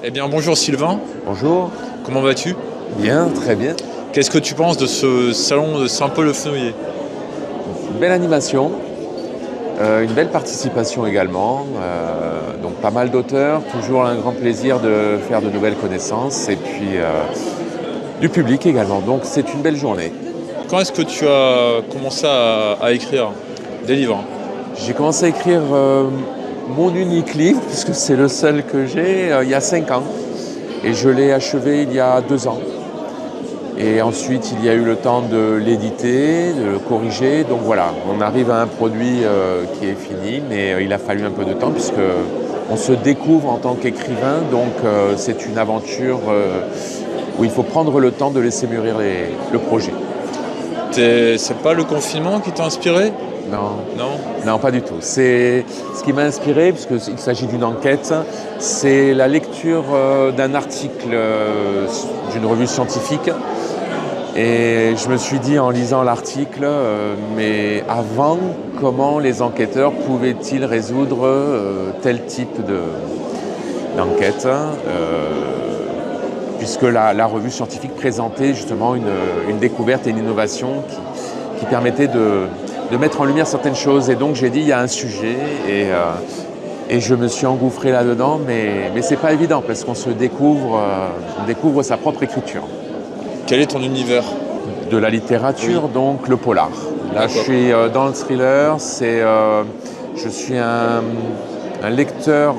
Eh bien, bonjour Sylvain, Bonjour. comment vas-tu? Bien, très bien. Qu'est-ce que tu penses de ce salon de Saint-Paul-le-Fenouillet? Belle animation, une belle participation également. Donc pas mal d'auteurs, toujours un grand plaisir de faire de nouvelles connaissances et puis du public également. Donc c'est une belle journée. Quand est-ce que tu as commencé à écrire des livres? J'ai commencé à écrire mon unique livre, puisque c'est le seul que j'ai, il y a 5 ans. Et je l'ai achevé il y a 2 ans. Et ensuite, il y a eu le temps de l'éditer, de le corriger. Donc voilà, on arrive à un produit qui est fini, mais il a fallu un peu de temps puisque on se découvre en tant qu'écrivain. Donc c'est une aventure où il faut prendre le temps de laisser mûrir le projet. C'est pas le confinement qui t'a inspiré? Non, Non? non, pas du tout. C'est ce qui m'a inspiré, puisqu'il s'agit d'une enquête, c'est la lecture d'un article d'une revue scientifique. Et je me suis dit en lisant l'article, mais avant, comment les enquêteurs pouvaient-ils résoudre tel type d'enquête puisque la revue scientifique présentait justement une découverte et une innovation qui permettait de mettre en lumière certaines choses. Et donc j'ai dit, il y a un sujet et je me suis engouffré là-dedans, mais c'est pas évident parce qu'on se découvre, on découvre sa propre écriture. Quel est ton univers? De la littérature, Oui. donc le polar. Là, je suis dans le thriller. Je suis un lecteur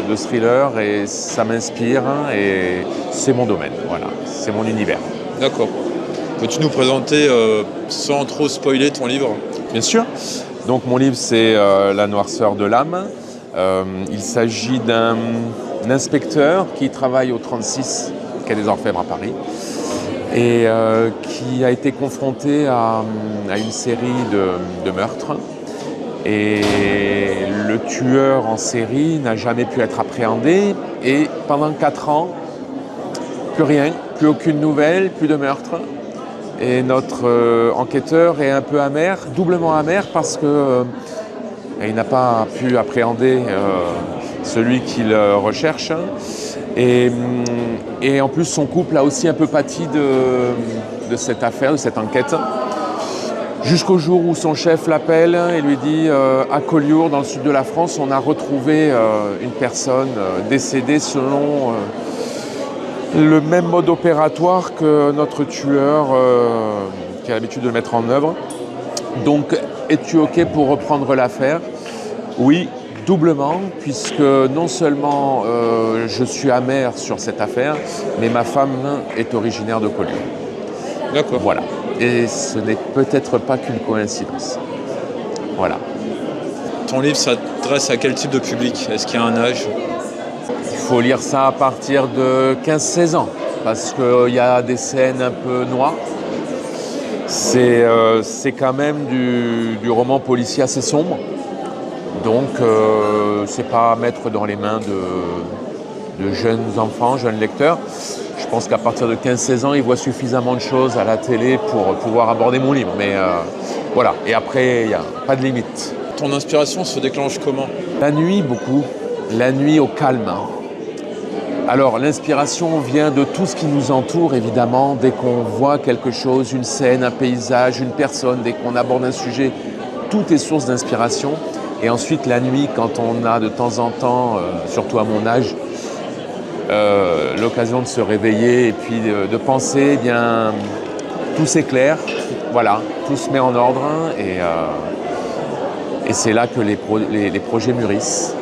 de thriller et ça m'inspire et c'est mon domaine. Voilà, c'est mon univers. D'accord. Peux-tu nous présenter, sans trop spoiler, ton livre? Bien sûr. Donc mon livre, c'est La noirceur de l'âme. Il s'agit d'un inspecteur qui travaille au 36 quai des Orfèvres à Paris et qui a été confronté à une série de meurtres. Et le tueur en série n'a jamais pu être appréhendé et pendant 4 ans, plus rien, plus aucune nouvelle, plus de meurtres. Et notre enquêteur est un peu amer, doublement amer parce que il n'a pas pu appréhender celui qu'il recherche. Et en plus, son couple a aussi un peu pâti de cette affaire, de cette enquête. Jusqu'au jour où son chef l'appelle et lui dit à Collioure, dans le sud de la France, on a retrouvé une personne décédée selon le même mode opératoire que notre tueur qui a l'habitude de le mettre en œuvre. Donc, es-tu OK pour reprendre l'affaire? Oui, doublement, puisque non seulement je suis amer sur cette affaire, mais ma femme est originaire de Collioure. D'accord. Voilà. Et ce n'est peut-être pas qu'une coïncidence. Voilà. Ton livre s'adresse à quel type de public? Est-ce qu'il y a un âge? Il faut lire ça à partir de 15-16 ans, parce qu'il y a des scènes un peu noires. C'est quand même du roman policier assez sombre. Donc, c'est pas à mettre dans les mains de jeunes enfants, jeunes lecteurs. Je pense qu'à partir de 15-16 ans, ils voient suffisamment de choses à la télé pour pouvoir aborder mon livre. Mais voilà, et après, il n'y a pas de limite. Ton inspiration se déclenche comment? La nuit, beaucoup. La nuit au calme. Alors, l'inspiration vient de tout ce qui nous entoure, évidemment. Dès qu'on voit quelque chose, une scène, un paysage, une personne, dès qu'on aborde un sujet, tout est source d'inspiration. Et ensuite, la nuit, quand on a de temps en temps, surtout à mon âge, l'occasion de se réveiller et puis de penser, eh bien, tout s'éclaire, voilà, tout se met en ordre et c'est là que les projets mûrissent.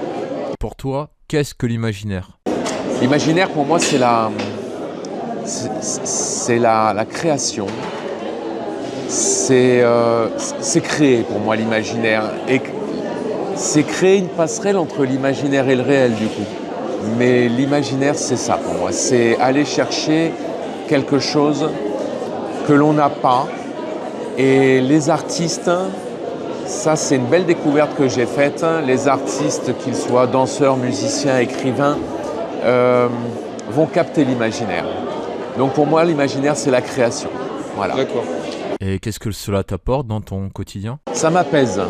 Pour toi, qu'est-ce que l'imaginaire? L'imaginaire, pour moi, c'est la création. C'est créer, pour moi, l'imaginaire. Et c'est créer une passerelle entre l'imaginaire et le réel, du coup. Mais l'imaginaire, c'est ça pour moi. C'est aller chercher quelque chose que l'on n'a pas. Et les artistes, ça c'est une belle découverte que j'ai faite. Les artistes, qu'ils soient danseurs, musiciens, écrivains, vont capter l'imaginaire. Donc pour moi, l'imaginaire, c'est la création. Voilà. D'accord. Et qu'est-ce que cela t'apporte dans ton quotidien? Ça m'apaise.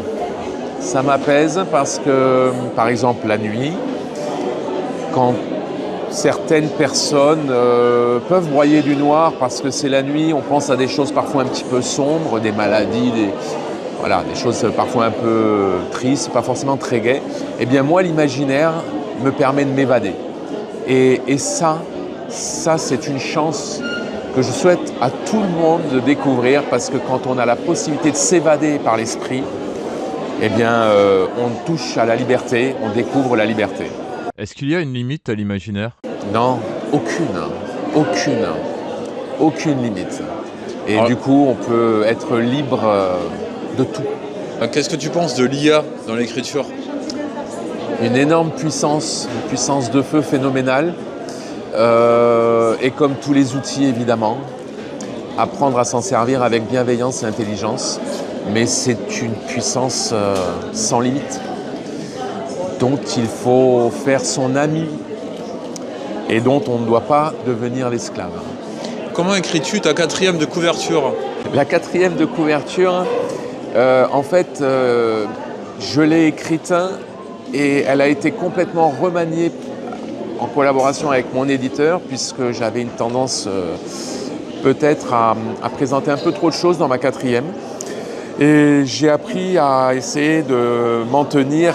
Ça m'apaise parce que, par exemple, la nuit, quand certaines personnes peuvent broyer du noir parce que c'est la nuit, on pense à des choses parfois un petit peu sombres, des maladies, des choses parfois un peu tristes, pas forcément très gaies. Eh bien moi, l'imaginaire me permet de m'évader. Et ça c'est une chance que je souhaite à tout le monde de découvrir, parce que quand on a la possibilité de s'évader par l'esprit, eh bien on touche à la liberté, on découvre la liberté. Est-ce qu'il y a une limite à l'imaginaire? Non, aucune limite. Et Alors, du coup, on peut être libre de tout. qu'est-ce que tu penses de l'IA dans l'écriture? Une énorme puissance, une puissance de feu phénoménale. Et comme tous les outils, évidemment, apprendre à s'en servir avec bienveillance et intelligence. Mais c'est une puissance sans limite, dont il faut faire son ami et dont on ne doit pas devenir l'esclave. Comment écris-tu ta 4e de couverture? La 4e de couverture, en fait, je l'ai écrite et elle a été complètement remaniée en collaboration avec mon éditeur, puisque j'avais une tendance peut-être à présenter un peu trop de choses dans ma 4e. Et j'ai appris à essayer de m'en tenir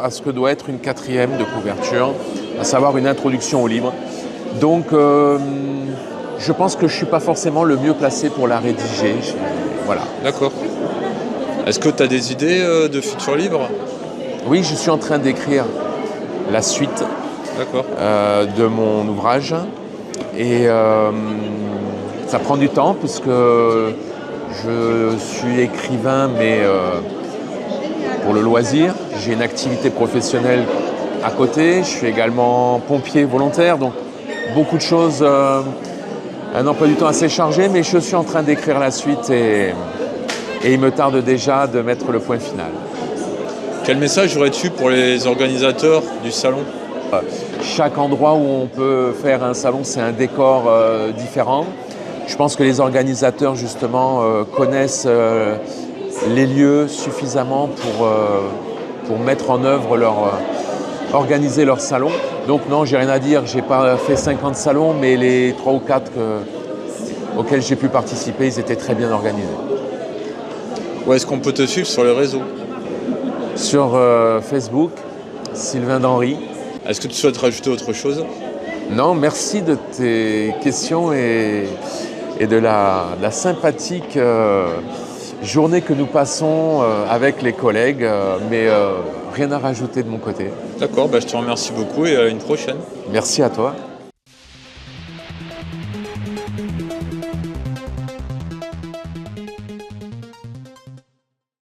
à ce que doit être une 4e de couverture, à savoir une introduction au livre. Donc je pense que je ne suis pas forcément le mieux placé pour la rédiger. Voilà. D'accord. Est-ce que tu as des idées de futurs livres? Oui, je suis en train d'écrire la suite de mon ouvrage. Et ça prend du temps, puisque je suis écrivain, mais pour le loisir. J'ai une activité professionnelle à côté. Je suis également pompier volontaire, donc beaucoup de choses, un emploi du temps assez chargé, mais je suis en train d'écrire la suite et il me tarde déjà de mettre le point final. Quel message aurais-tu pour les organisateurs du salon? Chaque endroit où on peut faire un salon, c'est un décor différent. Je pense que les organisateurs, justement, connaissent les lieux suffisamment pour mettre en œuvre organiser leur salon. Donc non, j'ai rien à dire. J'ai pas fait 50 salons, mais les 3 ou 4 auxquels j'ai pu participer, ils étaient très bien organisés. Où est-ce qu'on peut te suivre sur les réseaux? Sur Facebook, Sylvain Denry. Est-ce que tu souhaites rajouter autre chose? Non, merci de tes questions et de la sympathique journée que nous passons avec les collègues, mais rien à rajouter de mon côté. D'accord, je te remercie beaucoup et à une prochaine. Merci à toi.